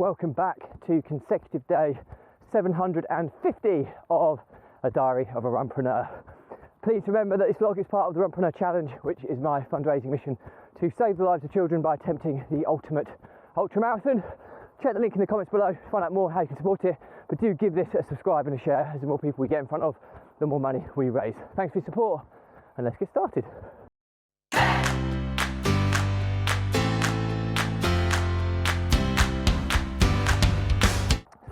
Welcome back to consecutive day 750 of A Diary of a Runpreneur. Please remember that this vlog is part of the Runpreneur Challenge, which is my fundraising mission to save the lives of children by attempting the ultimate ultramarathon. Check the link in the comments below to find out more how you can support it, but do give this a subscribe and a share, as the more people we get in front of, the more money we raise. Thanks for your support, and let's get started.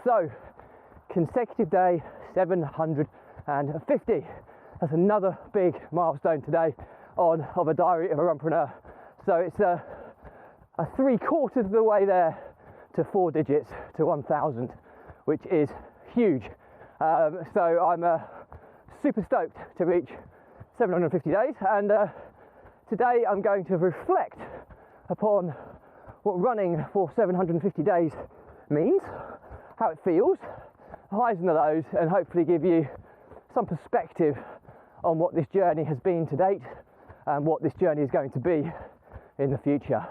So, consecutive day 750. That's another big milestone today of A Diary of a Runpreneur. So it's a 3/4 of the way there to 4 digits to 1,000, which is huge. So I'm super stoked to reach 750 days, and today I'm going to reflect upon what running for 750 days means, how it feels, the highs and the lows, and hopefully give you some perspective on what this journey has been to date and what this journey is going to be in the future.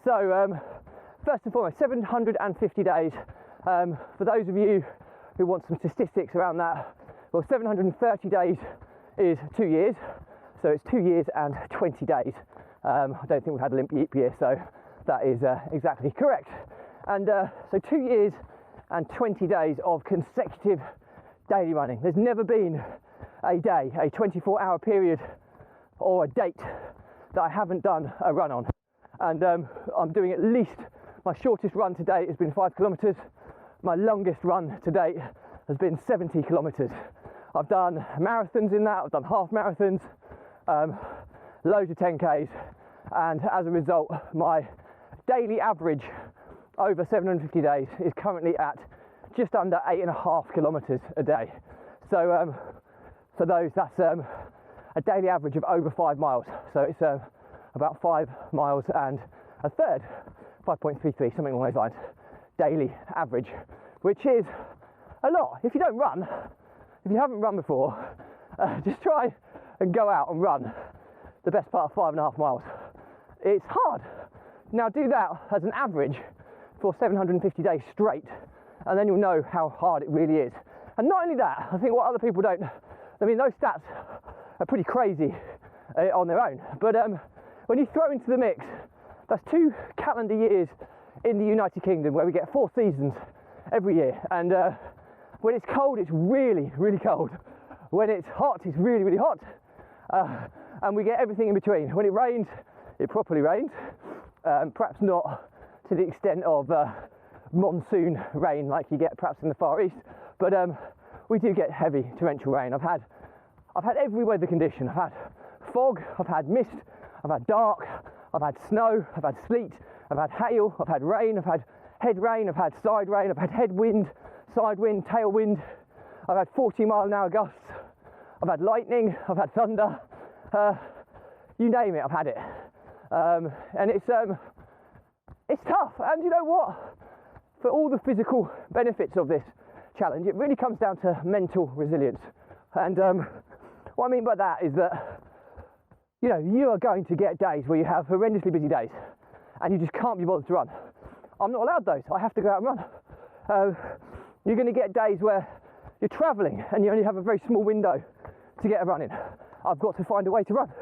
So first and foremost, 750 days. For those of you who want some statistics around that, well, 730 days is 2 years, so it's 2 years and 20 days. I don't think we've had a leap year, so that is exactly correct. And so 2 years and 20 days of consecutive daily running. There's never been a day, a 24-hour period or a date that I haven't done a run on. And I'm doing at least, my shortest run to date has been 5 kilometres. My longest run to date has been 70 kilometres. I've done marathons in that, I've done half marathons, loads of 10Ks, and as a result, my daily average over 750 days is currently at just under 8.5 kilometres a day. So for those, that's a daily average of over 5 miles. So it's about 5 miles and a third, 5.33, something along those lines, daily average, which is a lot. If you don't run, if you haven't run before, just try and go out and run the best part of 5.5 miles. It's hard. Now do that as an average for 750 days straight, and then you'll know how hard it really is. And not only that, I think what other people don't, I mean, those stats are pretty crazy on their own, but when you throw into the mix, that's 2 calendar years in the United Kingdom, where we get 4 seasons every year, and when it's cold, it's really, really cold. When it's hot, it's really, really hot, and we get everything in between. When it rains, it properly rains, perhaps not to the extent of monsoon rain like you get perhaps in the Far East, but we do get heavy torrential rain. I've had every weather condition. I've had fog, I've had mist, I've had dark, I've had snow, I've had sleet, I've had hail, I've had rain, I've had head rain, I've had side rain, I've had headwind, side wind, tailwind, I've had 40-mile-an-hour gusts, I've had lightning, I've had thunder, you name it, I've had it. And it's tough, and you know what? For all the physical benefits of this challenge, it really comes down to mental resilience. And what I mean by that is that, you know, you are going to get days where you have horrendously busy days and you just can't be bothered to run. I'm not allowed those. I have to go out and run. You're going to get days where you're travelling and you only have a very small window to get a run in. I've got to find a way to run.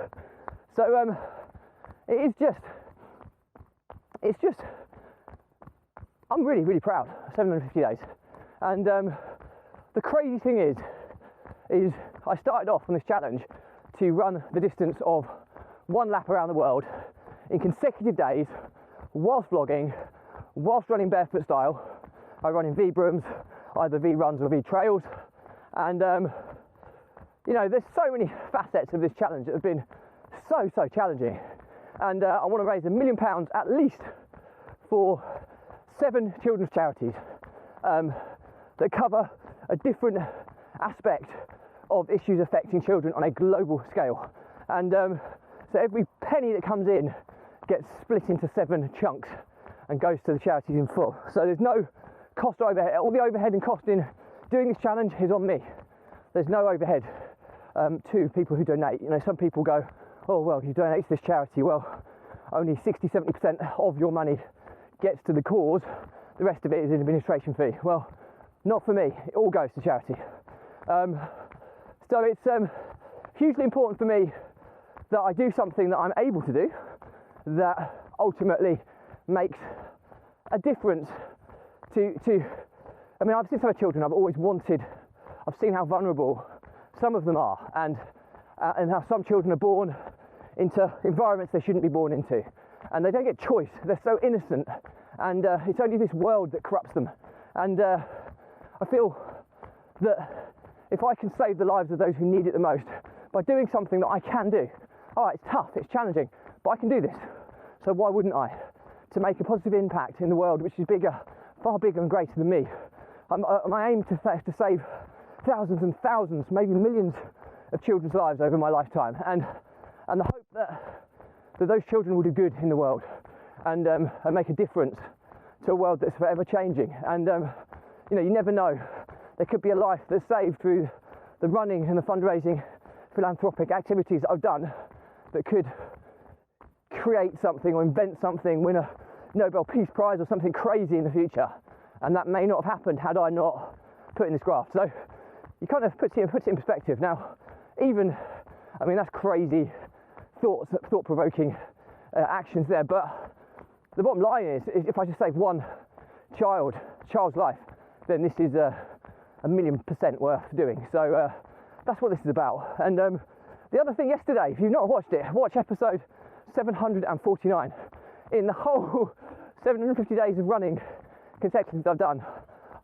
So it's just, I'm really, really proud of 750 days. And the crazy thing is I started off on this challenge to run the distance of 1 lap around the world in consecutive days, whilst vlogging, whilst running barefoot style. I run in V-brooms, either V-runs or V-trails. And, you know, there's so many facets of this challenge that have been so challenging. And I want to raise £1 million at least for 7 children's charities that cover a different aspect of issues affecting children on a global scale. And so every penny that comes in gets split into 7 chunks and goes to the charities in full. So there's no cost or overhead. All the overhead and cost in doing this challenge is on me. There's no overhead to people who donate. You know, some people go, oh, well, you donate to this charity. Well, only 60-70% of your money gets to the cause. the rest of it is an administration fee. Well, not for me. It all goes to charity. So it's hugely important for me that I do something that I'm able to do that ultimately makes a difference to I mean, I've seen some children, I've seen how vulnerable some of them are, and how some children are born into environments they shouldn't be born into, and they don't get choice. They're so innocent, and it's only this world that corrupts them. And I feel that if I can save the lives of those who need it the most by doing something that I can do, it's tough, it's challenging, but I can do this. So why wouldn't I? To make a positive impact in the world, which is bigger, far bigger and greater than me. My aim to save thousands and thousands, maybe millions of children's lives over my lifetime, and the hope that those children will do good in the world and make a difference to a world that's forever changing. And you never know. There could be a life that's saved through the running and the fundraising, philanthropic activities that I've done that could create something or invent something, win a Nobel Peace Prize or something crazy in the future. And that may not have happened had I not put in this graft. So you kind of puts it in perspective. Now, that's crazy thought-provoking actions there, but the bottom line is if I just save one child's life, then this is a 1,000,000% worth doing. So that's what this is about. And the other thing yesterday, if you've not watched it, watch episode 749. In the whole 750 days of running consecutively I've done,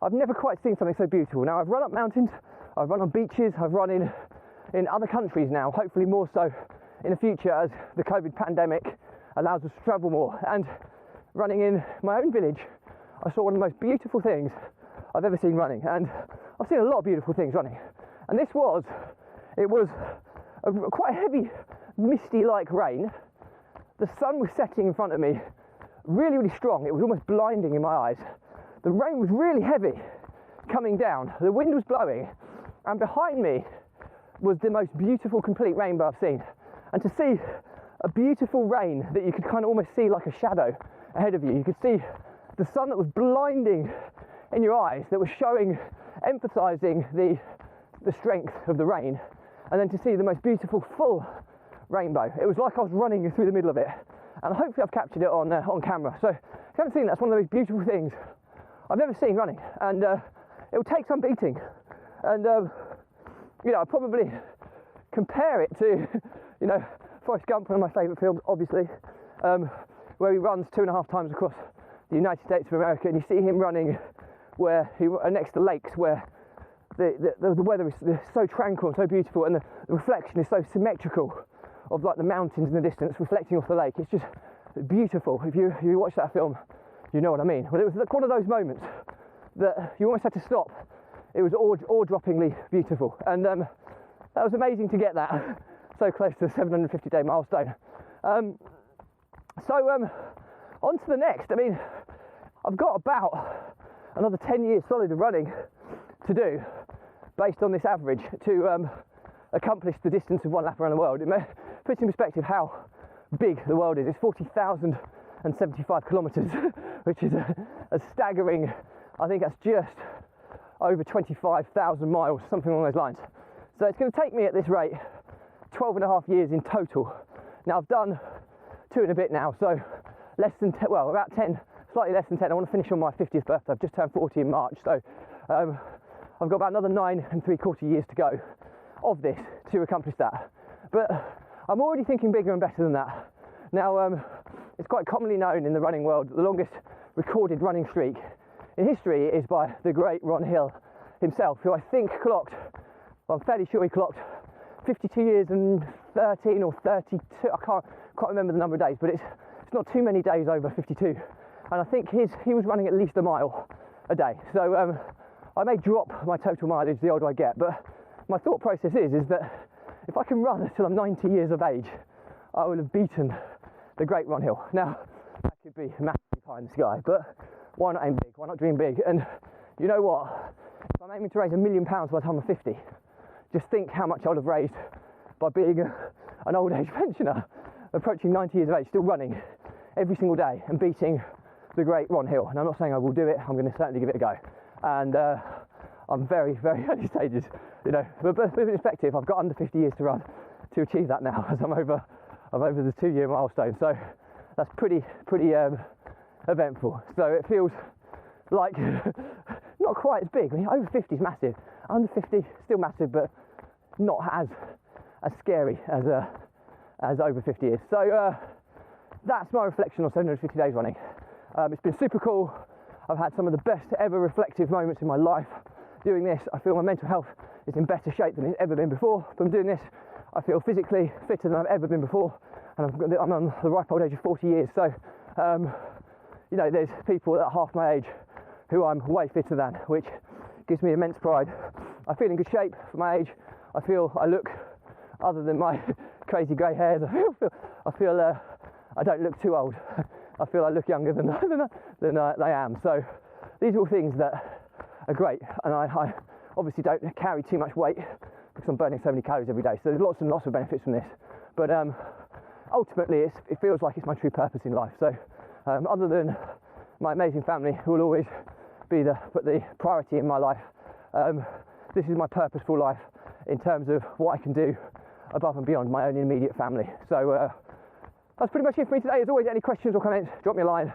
I've never quite seen something so beautiful. Now, I've run up mountains, I've run on beaches, I've run in other countries now, hopefully more so in the future as the COVID pandemic allows us to travel more. And running in my own village, I saw one of the most beautiful things I've ever seen running. And I've seen a lot of beautiful things running. And it was quite a heavy, misty-like rain. The sun was setting in front of me, really, really strong. It was almost blinding in my eyes. The rain was really heavy coming down. The wind was blowing. And behind me was the most beautiful, complete rainbow I've seen. And to see a beautiful rain that you could kind of almost see like a shadow ahead of you. You could see the sun that was blinding in your eyes, that was emphasising the strength of the rain. And then to see the most beautiful, full rainbow. It was like I was running through the middle of it. And hopefully I've captured it on camera. So if you haven't seen that, it's one of those beautiful things I've never seen running. And it will take some beating. And, I'll probably compare it to, Forrest Gump, one of my favourite films, obviously, where he runs 2.5 times across the United States of America, and you see him running next to lakes where the weather is so tranquil and so beautiful, and the reflection is so symmetrical of like the mountains in the distance reflecting off the lake. It's just beautiful. If you watch that film, you know what I mean. Well, it was like one of those moments that you almost had to stop. It was awe-droppingly beautiful, and that was amazing to get that so close to the 750-day milestone. So on to the next. I've got about another 10 years solid of running to do based on this average to accomplish the distance of one lap around the world. It puts in perspective how big the world is. It's 40,075 kilometres, which is a staggering, I think that's just over 25,000 miles, something along those lines. So it's going to take me at this rate 12.5 years in total. Now I've done 2 and a bit now, so about 10, slightly less than 10. I want to finish on my 50th birthday. I've just turned 40 in March, so I've got about another 9 3/4 years to go of this to accomplish that. But I'm already thinking bigger and better than that. Now, it's quite commonly known in the running world that the longest recorded running streak in history is by the great Ron Hill himself, who I think I'm fairly sure he clocked 52 years and 13 or 32, I can't remember the number of days, but it's not too many days over 52. And I think he was running at least a mile a day. So I may drop my total mileage the older I get, but my thought process is that if I can run until I'm 90 years of age, I will have beaten the great Ron Hill. Now, that could be massively pie in the sky, but why not aim big? Why not dream big? And you know what? If I'm aiming to raise £1 million by the time I'm 50, just think how much I would have raised by being an old age pensioner, approaching 90 years of age, still running every single day and beating the great Ron Hill. And I'm not saying I will do it, I'm going to certainly give it a go. And I'm very, very early stages, you know, but with perspective, I've got under 50 years to run to achieve that now, as I'm over the 2-year milestone. So that's pretty eventful. So it feels like not quite as big. I mean, over 50 is massive. Under 50, still massive, but not as scary as over 50 is. So that's my reflection on 750 days running. It's been super cool. I've had some of the best ever reflective moments in my life doing this. I feel my mental health is in better shape than it's ever been before from doing this. I feel physically fitter than I've ever been before, and I'm on the ripe old age of 40 years. So, you know, there's people that are half my age who I'm way fitter than, which gives me immense pride. I feel in good shape for my age. I feel I look, other than my crazy grey hairs, I feel I don't look too old. I feel I look younger than I am. So these are all things that are great, and I obviously don't carry too much weight because I'm burning so many calories every day. So there's lots and lots of benefits from this. But ultimately, it feels like it's my true purpose in life. So other than my amazing family, who will always be the priority in my life, this is my purposeful life in terms of what I can do above and beyond my own immediate family. So that's pretty much it for me today. As always, any questions or comments, drop me a line.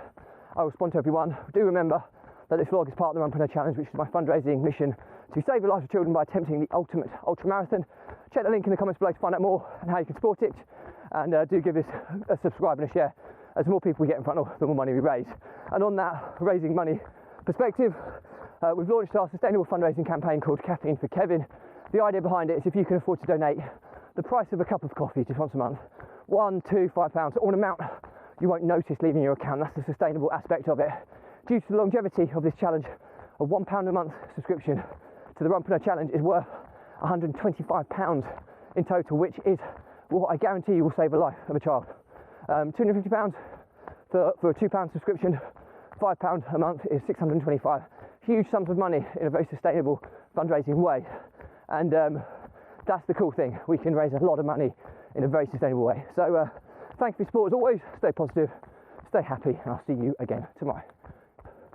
I'll respond to everyone. Do remember that this vlog is part of the Runpreneur Challenge, which is my fundraising mission to save the lives of children by attempting the ultimate ultramarathon. Check the link in the comments below to find out more and how you can support it. And do give this a subscribe and a share. As the more people we get in front of, the more money we raise. And on that raising money perspective, we've launched our sustainable fundraising campaign called Caffeine for Kevin. The idea behind it is if you can afford to donate the price of a cup of coffee just once a month, £1, £2, £5, or an amount you won't notice leaving your account. That's the sustainable aspect of it. Due to the longevity of this challenge, a £1 a month subscription to the Runpreneur Challenge is worth £125 in total, which is what I guarantee you will save a life of a child. £250 for a £2 subscription, £5 a month is £625. Huge sums of money in a very sustainable fundraising way. And that's the cool thing. We can raise a lot of money in a very sustainable way. So thanks for your support as always. Stay positive, stay happy, and I'll see you again tomorrow.